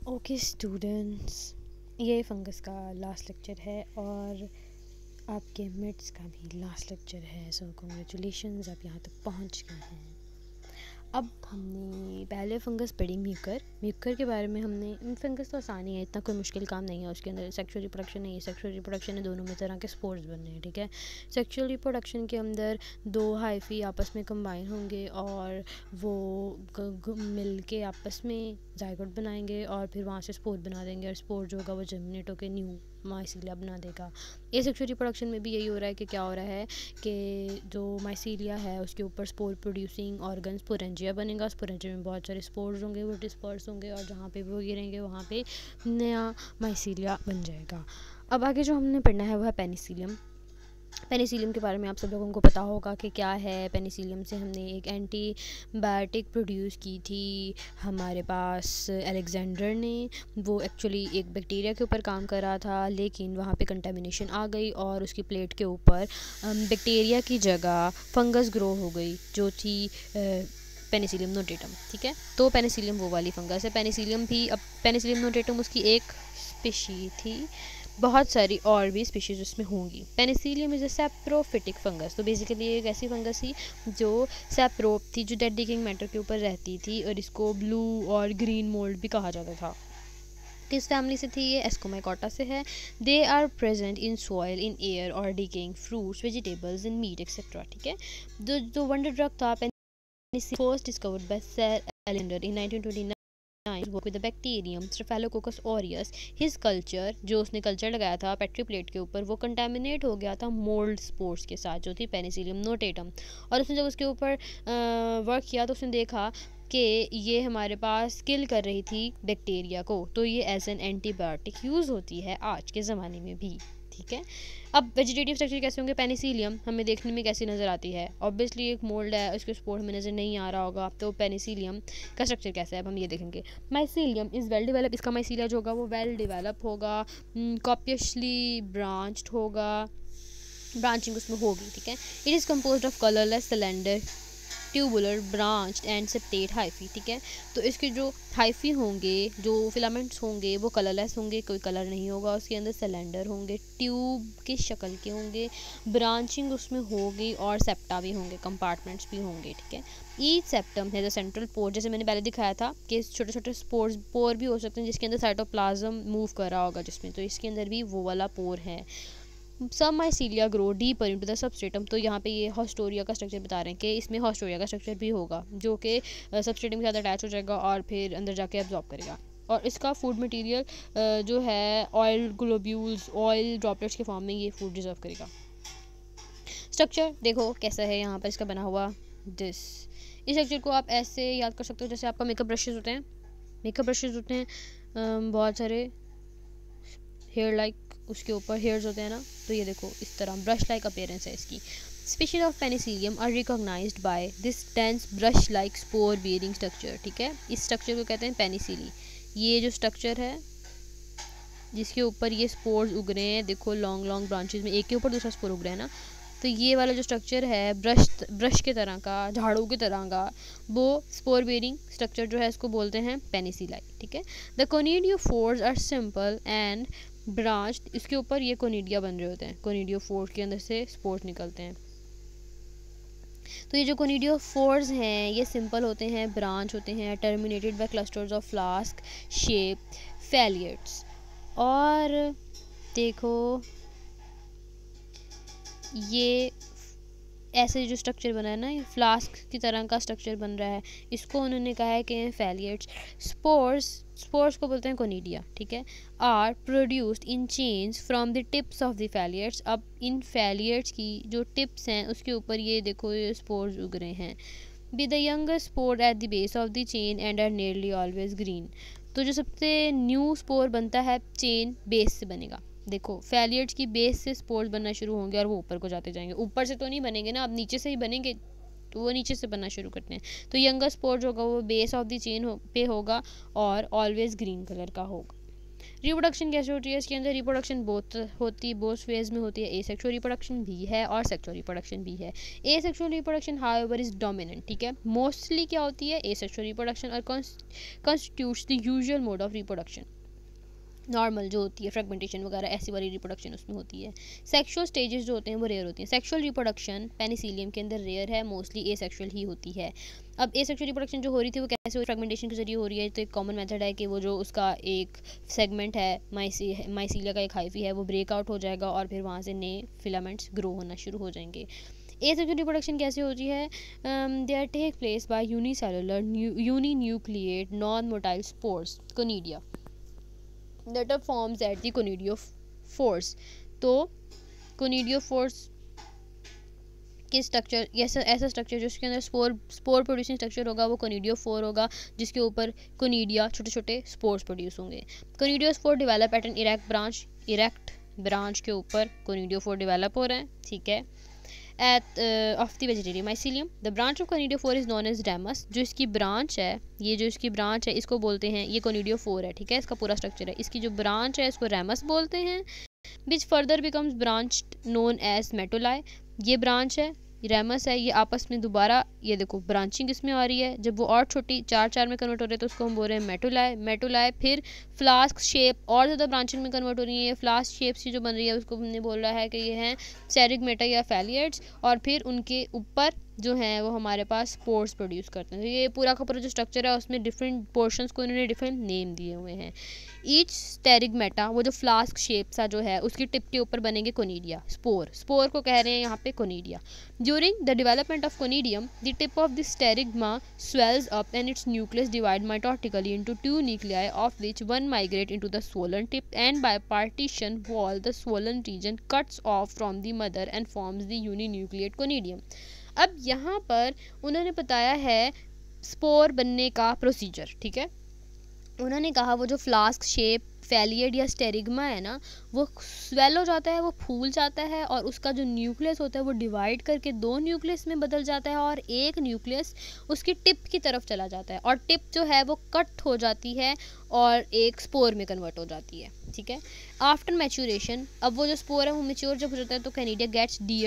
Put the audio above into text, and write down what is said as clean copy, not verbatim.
Okay students, ये fungus का last lecture है और आपके मिड्स का भी लास्ट लेक्चर है। सो कॉन्ग्रेचुलेशंस, आप यहाँ तक पहुँच गए हैं। अब हमने पहले फंगस पढ़ी म्यूकर के बारे में। हमने फंगस तो आसानी है, इतना कोई मुश्किल काम नहीं है। उसके अंदर सेक्सुअल रिप्रोडक्शन नहीं है, सेक्सुअल रिप्रोडक्शन है, दोनों में तरह के स्पोर्स बनने हैं, ठीक है। सेक्सुअल रिप्रोडक्शन के अंदर दो हाइफी आपस में कंबाइन होंगे और वो मिल के आपस में जाइगोट बनाएंगे और फिर वहाँ से स्पोर बना देंगे और स्पोर जो होगा वो जर्मिनेट होकर न्यू माइसीलिया बना देगा। ये सेक्सुअल रिप्रोडक्शन में भी यही हो रहा है कि क्या हो रहा है कि जो माइसीलिया है उसके ऊपर स्पोर प्रोड्यूसिंग ऑर्गन स्पोरेंजिया बनेगा। स्पोरेंजिया में बहुत सारे स्पोर्स होंगे, वो डिस्पर्स होंगे और जहाँ पे वो गिरेंगे वहाँ पे नया माइसीलिया बन जाएगा। अब आगे जो हमने पढ़ना है वो है पेनिसिलियम। पेनिसिलियम के बारे में आप सब लोगों को पता होगा कि क्या है। पेनिसिलियम से हमने एक एंटीबायोटिक प्रोड्यूस की थी हमारे पास अलेक्जेंडर ने। वो एक्चुअली एक बैक्टीरिया के ऊपर काम कर रहा था, लेकिन वहाँ पे कंटामिनेशन आ गई और उसकी प्लेट के ऊपर बैक्टीरिया की जगह फंगस ग्रो हो गई जो थी पेनिसिलियम नोटेटम, ठीक है। तो पेनिसिलियम वो वाली फंगस है। पेनिसिलियम भी, अब पेनिसिलियम नोटेटम उसकी एक स्पीशी थी, बहुत सारी और भी स्पीशीज़ उसमें होंगी। Penicillium is a saprophytic fungus. तो बेसिकली एक ऐसी फंगस थी जो सैप्रोप थी, जो डेड डिकिंग मैटर के ऊपर रहती थी और इसको ब्लू और ग्रीन मोल्ड भी कहा जाता था। किस फैमिली से थी ये? एस्कोमाइकोटा से है। They are present in soil, in air और decaying fruits, vegetables, in meat etcetera, ठीक है। जो वंडर ड्रग था first discovered by sir Alexander in 1929 work with the bacterium Staphylococcus aureus. His culture, जो उसने कल्चर लगाया था पेट्री प्लेट के ऊपर, वो कंटेमिनेट हो गया था मोल्ड स्पोर्स के साथ जो थी पेनिसिलियम नोटेटम। और उसने जब उसके ऊपर वर्क किया तो उसने देखा कि ये हमारे पास किल कर रही थी बैक्टीरिया को, तो ये एज एन एंटीबायोटिक यूज़ होती है आज के ज़माने में भी, ठीक है। अब वेजिटेटिव स्ट्रक्चर कैसे होंगे? पेनिसिलियम हमें देखने में कैसी नज़र आती है? ऑब्वियसली एक मोल्ड है, उसके स्पोर हमें नज़र नहीं आ रहा होगा, तो पेनिसिलियम का स्ट्रक्चर कैसा है अब हम ये देखेंगे। Mycelium is well develop. इसका माइसीलिया जो होगा वो वेल डेवलप होगा, कॉपियसली ब्रांच्ड होगा, ब्रांचिंग उसमें होगी, ठीक है। It is compose of colourless cylinder tubular branched and septate hyphae, ठीक है। तो इसके जो हाइफी होंगे, जो फिलामेंट्स होंगे वो कलरलेस होंगे, कोई कलर नहीं होगा उसके अंदर, सिलेंडर होंगे, ट्यूब की शक्ल के होंगे, ब्रांचिंग उसमें होगी और सेप्टा भी होंगे, कंपार्टमेंट्स भी होंगे, ठीक है। ईच सेप्टम है द सेंट्रल पोर, जैसे मैंने पहले दिखाया था कि छोटे छोटे पोर भी हो सकते हैं जिसके अंदर साइटोप्लाज्म मूव कर रहा होगा जिसमें, तो इसके अंदर भी वो वाला पोर है। सब mycelia grow deeper into the substratum. तो यहाँ पे ये हॉस्टोरिया का स्ट्रक्चर बता रहे हैं कि इसमें हॉस्टोरिया का स्ट्रक्चर भी होगा जो कि सबस्ट्रेटम के साथ अटैच हो जाएगा और फिर अंदर जाके एब्जॉर्ब करेगा। और इसका फूड मटेरियल जो है ऑयल ग्लोब्यूल्स, ऑयल ड्रॉपलेट्स के फॉर्म में ये फूड रिजर्व करेगा। स्ट्रक्चर देखो कैसा है यहाँ पर इसका बना हुआ। इस स्ट्रक्चर को आप ऐसे याद कर सकते हो जैसे आपका मेकअप ब्रशेज होते हैं, बहुत सारे हेयर लाइक उसके ऊपर हेयर्स होते हैं ना, तो ये देखो इस तरह ब्रश लाइक अपीयरेंस है इसकी। Species of penicillium are recognised by this dense brush like spore bearing structure, ठीक है। इस स्ट्रक्चर को कहते हैं पेनिसिली। ये जो स्ट्रक्चर है जिसके ऊपर ये स्पोर्स उग रहे हैं, देखो लॉन्ग लॉन्ग ब्रांचेज में एक के ऊपर दूसरा स्पोर उग रहा है ना, तो ये वाला जो स्ट्रक्चर है ब्रश के तरह का, झाड़ू की तरह का, वो स्पोर बेरिंग स्ट्रक्चर जो है इसको बोलते हैं पेनिसिलाई, ठीक है। The conidiophores are simple and branch, इसके ऊपर ये कोनिडिया बन रहे होते हैं, कोनिडियोफोर्स के अंदर से स्पोर्स निकलते हैं। तो ये जो कोनिडियोफोर्स हैं ये सिंपल होते हैं, ब्रांच होते हैं, terminated by clusters of flask shape phialides. और देखो ये ऐसे जो स्ट्रक्चर बना है ना, ये फ्लास्क की तरह का स्ट्रक्चर बन रहा है, इसको उन्होंने कहा है कि फैलियट्स। स्पोर्स को बोलते हैं कोनिडिया, ठीक है। Are produced in chains from the tips of the phialides. अब इन फैलियट्स की जो टिप्स हैं उसके ऊपर ये देखो ये स्पोर्स उग रहे हैं। Be the younger spore at the base of the chain and are nearly always green. तो जो सबसे न्यू स्पोर बनता है चेन बेस से बनेगा। देखो फैलियट्स की बेस से स्पोर्स बनना शुरू होंगे और वो ऊपर को जाते जाएंगे, ऊपर से तो नहीं बनेंगे ना, अब नीचे से ही बनेंगे, तो वो नीचे से बनना शुरू करते हैं। तो यंगर स्पोर जो होगा वो बेस ऑफ द चेन पे होगा और ऑलवेज ग्रीन कलर का होगा। रिप्रोडक्शन कैसे होती है इसके अंदर? रिप्रोडक्शन बोथ फेज में होती है। एसेक्सुअल रिप्रोडक्शन भी है और सेक्सुअल रिप्रोडक्शन भी है। Asexual reproduction however is dominant, ठीक है। मोस्टली क्या होती है? एसेक्सुअल रिप्रोडक्शन और constitutes the usual mode of reproduction. Normal जो होती है फ्रेगमेंटेशन वगैरह ऐसी वाली रिप्रोडक्शन उसमें होती है। सेक्सुअल स्टेजेस जो होते हैं वो रेयर होती हैं। सेक्सुअल रिप्रोडक्शन पेनिसिलियम के अंदर रेयर है, मोस्टली एसेक्सुअल ही होती है। अब एसेक्सुअल रिप्रोडक्शन जो हो रही थी वो कैसे हो? फ्रेगमेंटेशन के जरिए हो रही है। तो एक कॉमन मेथड है कि वो जो उसका एक सेगमेंट है माइसीलिया का एक हाइफी है वो ब्रेकआउट हो जाएगा और फिर वहाँ से नए फिलामेंट्स ग्रो होना शुरू हो जाएंगे। एसेक्सुअल रिप्रोडक्शन कैसे होती है? They are take place by unicellular uninucleate non motile spores conidia that are forms at the conidiophores। तो conidiophores के स्ट्रक्चर ऐसा स्ट्रक्चर जिसके अंदर स्पोर प्रोड्यूसिंग स्ट्रक्चर होगा वो कोनिडियोफोर होगा, जिसके ऊपर कोनिडिया छोटे छोटे स्पोर्स प्रोड्यूस होंगे। Conidiospore develop at an erect branch के ऊपर कोनिडियोफोर डेवलप हो रहे हैं, ठीक है। Of the vegetarian mycelium the branch of conidiophore is known as ramus. जो इसकी ब्रांच है, ये जो इसकी ब्रांच है इसको बोलते हैं, ये कोनिडियोफोर है, ठीक है। इसका पूरा स्ट्रक्चर है, इसकी जो ब्रांच है इसको रेमस बोलते हैं। Which further becomes branch known as metulae. ये ब्रांच है, रेमस है, ये आपस में दोबारा ये देखो ब्रांचिंग इसमें आ रही है। जब वो और छोटी 4 में कन्वर्ट हो रहे हैं तो उसको हम बोल रहे हैं मेटोलाई। फिर फ्लास्क शेप और ज़्यादा ब्रांचिंग में कन्वर्ट हो रही है। फ्लास्क शेप से जो बन रही है उसको हमने बोल रहा है कि ये हैं स्टेरिगमेटा या फैलिएट्स, और फिर उनके ऊपर जो हैं वो हमारे पास स्पोर्स प्रोड्यूस करते हैं। तो ये पूरा का पूरा जो स्ट्रक्चर है उसमें डिफरेंट पोर्शंस को इन्होंने डिफरेंट नेम दिए हुए हैं। ईच स्टेरिगमेटा वो जो फ्लास्क शेप सा जो है उसकी टिप के ऊपर बनेंगे कोनिडिया। स्पोर को कह रहे हैं यहाँ पे conidia. During the development of conidium the tip of the sterigma swells up and its nucleus divide mitotically into 2 nuclei of which one migrate into the swollen tip, and by partition wall the swollen region cuts off from the mother and forms the uninucleate conidium। अब यहाँ पर उन्होंने बताया है spore बनने का procedure, ठीक है। उन्होंने कहा वो जो फ्लास्क शेप फैलिएट या स्टेरिगमा है ना वो स्वेल हो जाता है, वो फूल जाता है और उसका जो न्यूक्लियस होता है वो डिवाइड करके 2 न्यूक्लियस में बदल जाता है और एक न्यूक्लियस उसकी टिप की तरफ चला जाता है और टिप जो है वो कट हो जाती है और एक स्पोर में कन्वर्ट हो जाती है, ठीक है। आफ्टर मैच्योरेशन अब वो जो स्पोर है वो मैच्योर जब हो जाता है तो कैनिडिया गेट्स डी